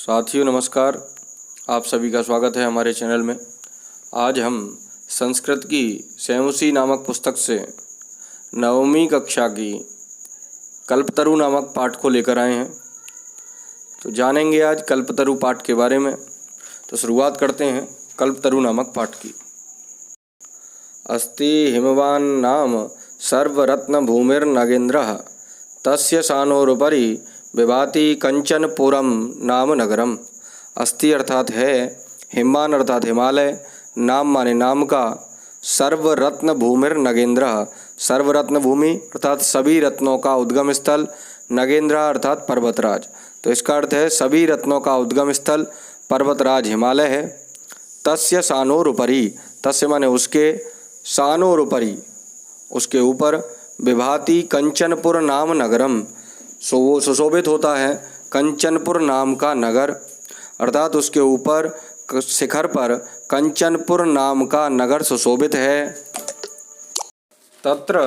साथियों नमस्कार, आप सभी का स्वागत है हमारे चैनल में। आज हम संस्कृत की सेमुसी नामक पुस्तक से 9वीं कक्षा की कल्पतरु नामक पाठ को लेकर आए हैं। तो जानेंगे आज कल्पतरु पाठ के बारे में। तो शुरुआत करते हैं कल्पतरु नामक पाठ की। अस्ति हिमवान नाम सर्वरत्न भूमिर्नगेन्द्रः तस्य सानोरुपरि विभाति कंचनपुरम नाम नगरम। अस्ति अर्थात है, हिमवान अर्थात हिमालय, नाम माने नाम का, सर्वरत्न भूमिर नगेंद्र सर्वरत्न भूमि अर्थात सभी रत्नों का उद्गम स्थल, नगेंद्र अर्थात पर्वतराज। तो इसका अर्थ है सभी रत्नों का उद्गम स्थल पर्वतराज हिमालय है। तस्य सानोरुपरि, तस्य माने उसके, सानोरुपरि उसके ऊपर, विभाति कंचनपुर नाम नगरम सुशोभित होता है कंचनपुर नाम का नगर, अर्थात उसके ऊपर शिखर पर कंचनपुर नाम का नगर सुशोभित है। तत्र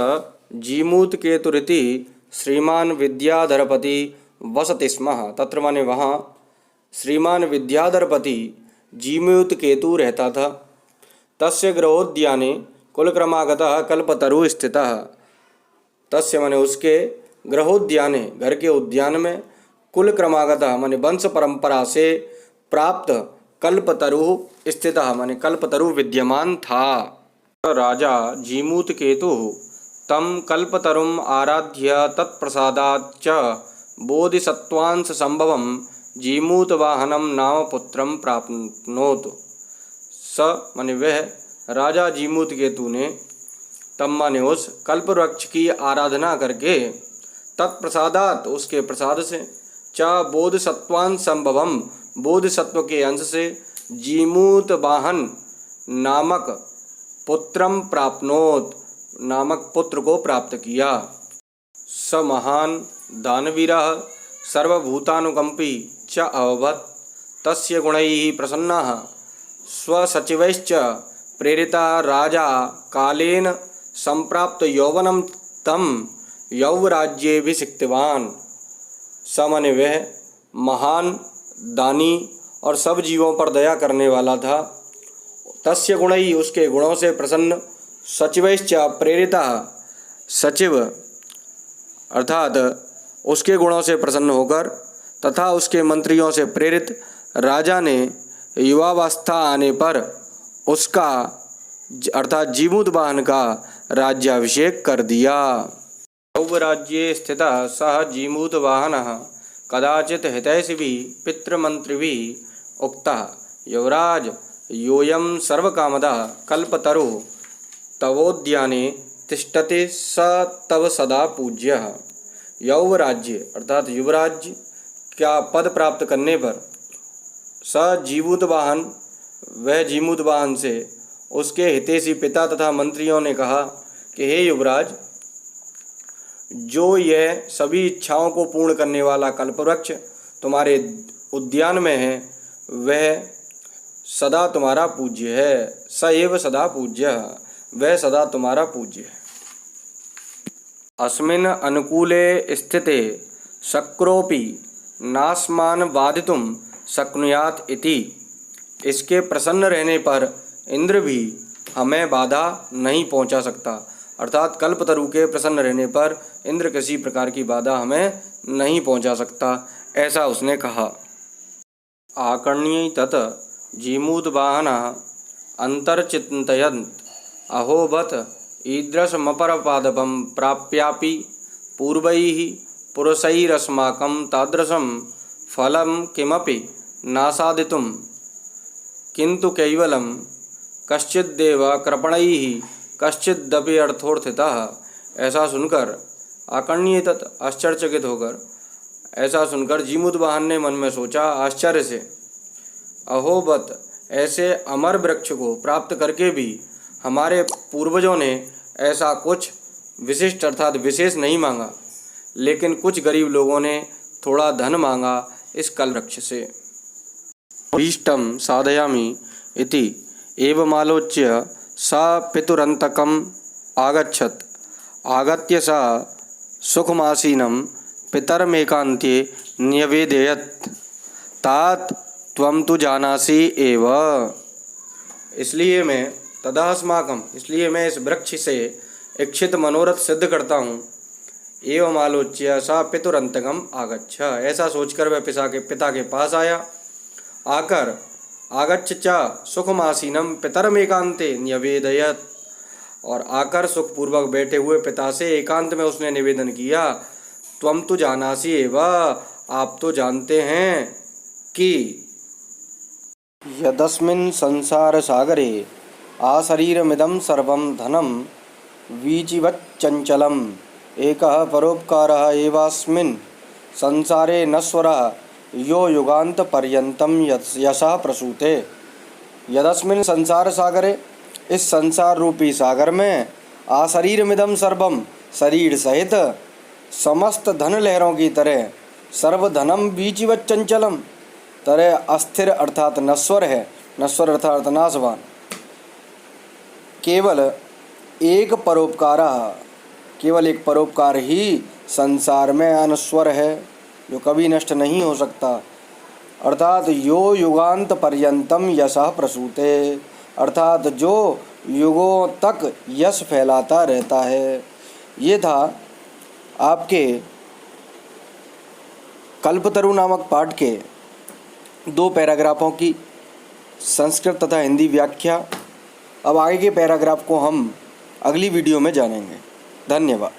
जीमूत केतुरिति श्रीमान विद्याधरपति वसति स्म। तत्र माने वहाँ श्रीमान विद्याधरपति जीमूत केतु रहता था। तस्य गृहोद्याने कुलक्रमागतः कल्पतरु स्थितः। तस्य माने उसके, गृहोद्याने घर के उद्यान में, कुल क्रमागतः माने वंश परंपरा से प्राप्त, कल्पतरु स्थितः माने कल्पतरु विद्यमान था। राजा जीमूत केतु तम कल्पतरुम आराध्य तत्प्रसादाच्च बोधिसत्वांश संभवम जीमूत वाहनम नाम पुत्रम प्राप्नोत। स माने वह राजा जीमूत केतु ने, तम माने उस, कल्पवृक्ष की आराधना करके, तत्प्रसादात उसके प्रसाद से, च बोधसत्वान संभवम बोधसत्व के अंश से, जीमूत वाहन नामक पुत्रम प्राप्नोत नामक पुत्र को प्राप्त किया। स महान दानवीरः सर्वभूतानुकंपी च अभवत्। तस्य गुणैः प्रसन्नः स्वसचिवैश्च प्रेरिता राजा कालेन संप्राप्त यौवनम तम यौवराज्येऽभिषिक्तवान्। स माने वह महान, दानी और सब जीवों पर दया करने वाला था। तस्य गुणैः उसके गुणों से प्रसन्न, सचिवैश्च प्रेरिता सचिव अर्थात उसके गुणों से प्रसन्न होकर तथा उसके मंत्रियों से प्रेरित राजा ने युवावस्था आने पर उसका अर्थात जीमूत वाहन का राज्याभिषेक कर दिया। यौवराज्ये स्थितः सः जीमूत वाहनः कदाचित् हितैषिभिः पितृमन्त्रिभिः उक्तः, युवराज योऽयं सर्वकामदः कल्पतरुः तवोद्याने तिष्ठति स तव सदा पूज्यः। यौवराज्य अर्थात युवराज्य का पद प्राप्त करने पर स जीमूत वाहन, वह जीमूत वाहन से उसके हितैषी पिता तथा मंत्रियों ने कहा कि हे युवराज, जो यह सभी इच्छाओं को पूर्ण करने वाला कल्पवृक्ष तुम्हारे उद्यान में है, वह सदा तुम्हारा पूज्य है। स एव सदा पूज्य, वह सदा तुम्हारा पूज्य है। अस्मिन् अनुकूले स्थिते शक्रोपि नास्मान् बाधितुं शक्नुयात् इति। इसके प्रसन्न रहने पर इंद्र भी हमें बाधा नहीं पहुंचा सकता, अर्थात कल्पतरु के प्रसन्न रहने पर इंद्र किसी प्रकार की बाधा हमें नहीं पहुंचा सकता, ऐसा उसने कहा। आकर्ण्य तत जीमूत वाहनः अंतर्चिन्तयन् अहोबत ईदृशमपरपादपं प्राप्यापि पूर्वैः पुरुषैरस्माकं तादृशं फलं किमपि नासादितुं किन्तु कैवलं कश्चिद्देव कृपणैः कश्चिदपि अर्थोत्थितः। ऐसा सुनकर आकर्ण्य तत् आश्चर्यचकित होकर, ऐसा सुनकर जीमूत वाहन ने मन में सोचा आश्चर्य से, अहोबत ऐसे अमर वृक्ष को प्राप्त करके भी हमारे पूर्वजों ने ऐसा कुछ विशिष्ट अर्थात विशेष नहीं मांगा, लेकिन कुछ गरीब लोगों ने थोड़ा धन मांगा इस कल वृक्ष से। भीष्टम साधयामि इति एवमालोच्य स पितुरन्तकम् आगच्छत्। आगत्य स सुखमासीनं पितरमेकान्ते न्यवेदयत्। तात त्वं तु जानासि एव। इसलिए मैं तदास्माकम, इसलिए मैं इस वृक्ष से इच्छित मनोरथ सिद्ध करता हूँ। एवं आलोच्य सा पितुरंतकम आगच्छ, ऐसा सोचकर वह पिता के पास आया। आकर आगच्छ च सुखमासीनम पितरमेकांते न्यवेदयत, और आकर सुखपूर्वक बैठे हुए पिता से एकांत में उसने निवेदन किया। त्वं तु जानासि एव, आप तो जानते हैं कि यदस्मिन् संसार सागरे आशरीरमिदं सर्वं धनं वीचिवच्चञ्चलम् एकः परोपकारः एवास्मिन् संसारे नश्वरः यो युगान्तपर्यन्तं यशः प्रसूते। यदस्मिन् संसार सागरे, इस संसार रूपी सागर में, आशरीरमिदं सर्वम, शरीर सहित समस्त धन लहरों की तरह, सर्वधनम बीचिवत् चंचलम, तरह अस्थिर अर्थात नश्वर है, नश्वर अर्थात नाशवान। केवल एक परोपकार, केवल एक परोपकार ही संसार में अनश्वर है, जो कभी नष्ट नहीं हो सकता। अर्थात यो युगांत पर्यंतम यशः प्रसूते, अर्थात जो युगों तक यश फैलाता रहता है। ये था आपके कल्पतरु नामक पाठ के 2 पैराग्राफों की संस्कृत तथा हिंदी व्याख्या। अब आगे के पैराग्राफ को हम अगली वीडियो में जानेंगे। धन्यवाद।